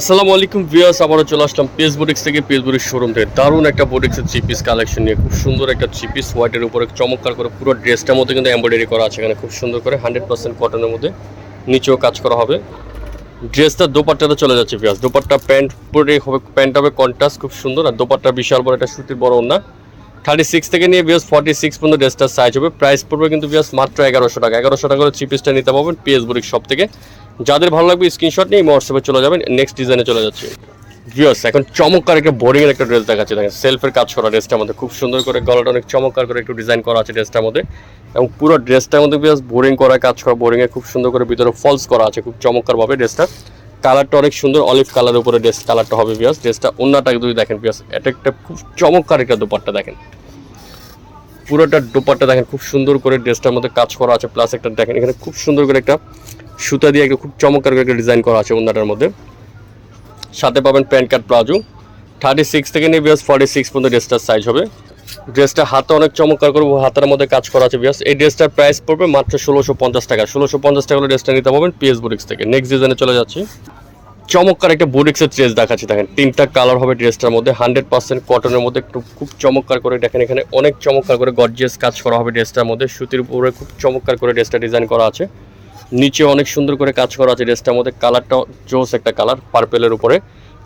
আসসালামু আলাইকুম ভিউয়ার্স, আবারও চলে আসলাম পেজ বুটিক্স থেকে। পেজ বুটিক্স শোরুম থেকে দারুণ একটা বুটিক্সের থ্রি পিস কালেকশন নিয়ে। খুব সুন্দর একটা থ্রি পিস হোয়াইটের উপরে চমৎকার করে পুরো ড্রেসটার মধ্যে কিন্তু এমব্রয়ডারি করা আছে এখানে খুব সুন্দর করে 100% কটনের মধ্যে নিচেও কাজ করা হবে। ড্রেসটা দোপাট্টাটা চলে যাচ্ছে ভিউয়ার্স, দোপাট্টা প্যান্ট পরে হবে, প্যান্ট হবে কন্ট্রাস্ট খুব সুন্দর, আর দোপাট্টা বিশাল বড় একটা সুতির বড় ওড়না। 36 থেকে নিয়ে ভিউয়ার্স 46 পর্যন্ত ড্রেসটার সাইজ হবে। প্রাইস পড়বে কিন্তু ভিউয়ার্স মাত্র 1100 টাকা। 1100 টাকা করে থ্রি পিসটা নিতে পারবেন পেজ বুটিক্স শপ থেকে। যাদের ভালো লাগবে স্ক্রিনশট নিয়ে হোয়াটসঅ্যাপে চলে যাবেন। নেক্সট ডিজাইনে চলে যাচ্ছে ভিউয়ার্স, এখন চমৎকার একটা বোরিংয়ের একটা ড্রেস দেখাচ্ছে। দেখেন সেলফের কাজ করা ড্রেসটার মধ্যে খুব সুন্দর করে গলাটা অনেক চমৎকার করে একটু ডিজাইন করা আছে ড্রেসটার মধ্যে, এবং পুরো ড্রেসটার মধ্যে ভিউয়ার্স বোরিং করা কাজ করা, বোরিংয়ে খুব সুন্দর করে ভিতরে ফলস করা আছে খুব চমৎকারভাবে। ড্রেসটা কালারটা অনেক সুন্দর, অলিভ কালারের উপরে ড্রেস কালারটা হবে ভিউয়ার্স। ড্রেসটা ওন্নাটাকে যদি দেখেন ভিউয়ার্স, এটা একটা খুব চমৎকার একটা দোপাট্টা দেখেন, পুরোটা দোপাট্টা দেখেন খুব সুন্দর করে ড্রেসটার মধ্যে কাজ করা আছে। প্লাস একটা দেখেন এখানে খুব সুন্দর করে একটা সুতা দিয়ে একটা খুব চমৎকার করে একটা ডিজাইন করা আছে ওন্নাটার মধ্যে। সাথে পাবেন প্যান্ট কাট প্লাজো। 36 থেকে নিয়ে ভিউয়ার্স 46 পর্যন্ত ড্রেসটার সাইজ হবে। ড্রেসটা হাতে অনেক চমৎকার করে হাতের মধ্যে কাজ করা আছে ভিউয়ার্স। এই ড্রেসটার প্রাইস পড়বে মাত্র 1650 টাকা। 1650 টাকা হলে ড্রেসটা নিতে পারবেন পিএস বুটিক্স থেকে। নেক্সট ডিজাইনে চলে যাচ্ছি। চমৎকার একটা বুটিক্সের ড্রেস দেখাচ্ছি দেখেন, তিনটা কালার হবে ড্রেসটার মধ্যে, 100% কটনের মধ্যে একটু খুব চমৎকার করে দেখেন এখানে অনেক চমৎকার করে গর্জিয়াস কাজ করা হবে ড্রেসটার মধ্যে। সুতির উপরে খুব চমৎকার করে ড্রেসটা ডিজাইন করা আছে, নিচে অনেক সুন্দর করে কাজ করা আছে ড্রেসটার মধ্যে। কালারটা জোস একটা কালার পার্পেলের উপরে,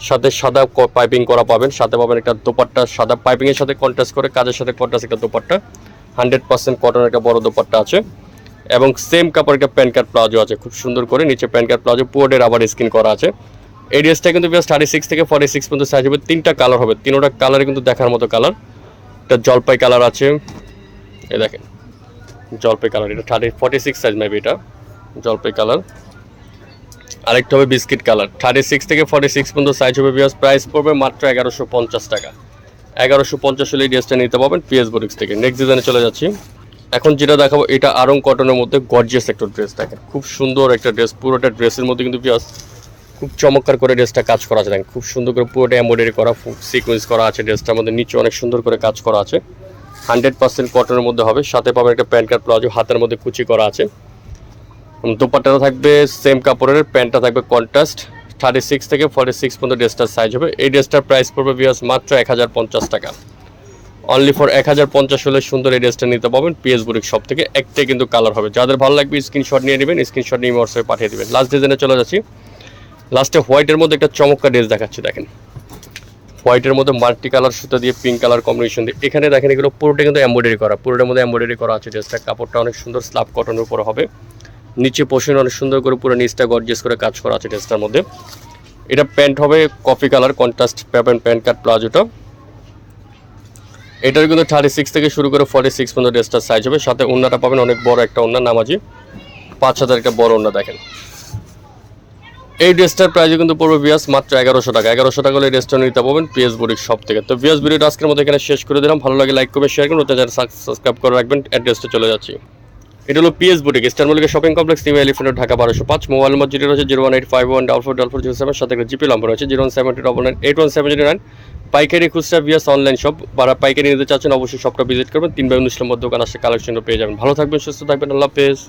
সাথে সাদা পাইপিং করা পাবেন। সাথে পাবেন একটা দোপাট্টা, সাদা পাইপিংয়ের সাথে কন্ট্রাস্ট করে কাজের সাথে কন্ট্রাস্ট একটা দোপাট্টা, 100% কটনের একটা বড় দোপাট্টা আছে, এবং সেম কাপড় একটা প্যান্ট কাট প্লাজো আছে খুব সুন্দর করে। নিচে প্যান্ট কাট প্লাজো পোর্ডের আবার স্কিন করা আছে। এই ড্রেসটা কিন্তু 36 থেকে 46 পর্যন্ত সাইজ হবে। তিনটা কালার হবে, তিনোটা কালারে কিন্তু দেখার মতো কালার। এটা জলপাই কালার আছে, এ দেখেন জলপাই কালার, এটা 46 সাইজ মেবি, এটা জলপাই কালার। আরেকটা হবে বিস্কিট কালার। 36 থেকে 46 পর্যন্ত সাইজ হবে ভিউয়ার্স। প্রাইস পড়বে মাত্র 1150 টাকা। 1150 হলে এই ড্রেসটা নিতে পারবেন পিএস বুটিক্স থেকে। নেক্সট ডিজাইনে চলে যাচ্ছি। এখন যেটা দেখাবো এটা আরং কটনের মধ্যে গর্জিয়াস একটা ড্রেস দেখেন, খুব সুন্দর একটা ড্রেস। পুরোটা ড্রেসের মধ্যে কিন্তু ভিউয়ার্স খুব চমৎকার করে ড্রেসটা কাজ করা আছে দেখেন, খুব সুন্দর করে পুরোটা এমব্রয়ডারি করা, সিকোয়েন্স করা আছে ড্রেসটার মধ্যে। নিচে অনেক সুন্দর করে কাজ করা আছে, 100% কটনের মধ্যে হবে। সাথে পাবেন একটা প্যান্ট কাট প্লাজো, হাতের মধ্যে কুচি করা আছে। দোপাট্টাটা থাকবে সেম কাপড়ের, প্যান্টটা থাকবে কন্ট্রাস্ট। 36 থেকে 46 পর্যন্ত ড্রেসটার সাইজ হবে। এই ড্রেসটার প্রাইস পড়বে ভিউয়ার্স মাত্র 1050 টাকা। অনলি ফর 1050 হলে সুন্দর এই ড্রেসটা নিতে পারবেন পিএস বুটিক শপ থেকে। একটাই কিন্তু কালার হবে, যাদের ভালো লাগবে স্ক্রিনশট নিয়ে নেবেন, স্ক্রিনশট নিয়ে হোয়াটসঅ্যাপে পাঠিয়ে দেবেন। লাস্ট ডিজাইনে চলে যাচ্ছি। লাস্টে হোয়াইটের মধ্যে একটা চমৎকার ড্রেস দেখাচ্ছি দেখেন, হোয়াইটের মধ্যে মাল্টি কালার সুতা দিয়ে পিঙ্ক কালার কম্বিনেশন দিয়ে। এখানে দেখেন এগুলো পুরোটা কিন্তু এমব্রয়ডারি করা, পুরোটার মধ্যে এমব্রয়ডারি করা আছে ড্রেসটা। কাপড়টা অনেক সুন্দর স্ল্যাব কটনের উপর হবে, নিচে পোর্শন অনেক সুন্দর করে পুরো নিচটা গর্জিয়াস করে কাজ করা আছে ড্রেসটার মধ্যে। এটা প্যান্ট হবে কফি কালার কন্ট্রাস্ট পাবেন প্যান্ট কাট প্লাজোটা। এটার কিন্তু 36 থেকে শুরু করে 46 পর্যন্ত ড্রেসটার সাইজ হবে। সাথে ওন্নাটা পাবেন অনেক বড় একটা ওন্না, নামাজি 5000 একটা বড় ওন্না দেখেন। এই ড্রেসটার প্রাইস কিন্তু পড়বে ভিউয়ার্স মাত্র 1100 টাকা। 1100 টাকা হলে এই ড্রেসটা নিতে পারবেন পিএস বুটিক শপ থেকে। তো ভিউয়ার্স ভিডিওটা আজকের মতো এখানে শেষ করে দিলাম। ভালো লাগে লাইক করবেন, শেয়ার করুন, সাবস্ক্রাইব করে রাখবেন। অ্যাড্রেসটা চলে যাচ্ছি। এটা হলো PS boutique, eastern Mallika shopping complex, new elephant Dhaka 1205। Mobile নম্বর যেটা রয়েছে 01851444407, সাথে একটা জিপি নম্বর রয়েছে 01729817009। পাইকারি খুচরা ভিউয়ার্স অনলাইন শপ, যারা পাইকারি নিতে চাচ্ছেন অবশ্যই শপটা ভিজিট করবেন। 3 বাই 19 নম্বর দোকান আসলে কালেকশনটা পেয়ে যাবেন। ভালো থাকবেন, সুস্থ থাকবেন, আল্লাহ হাফেজ।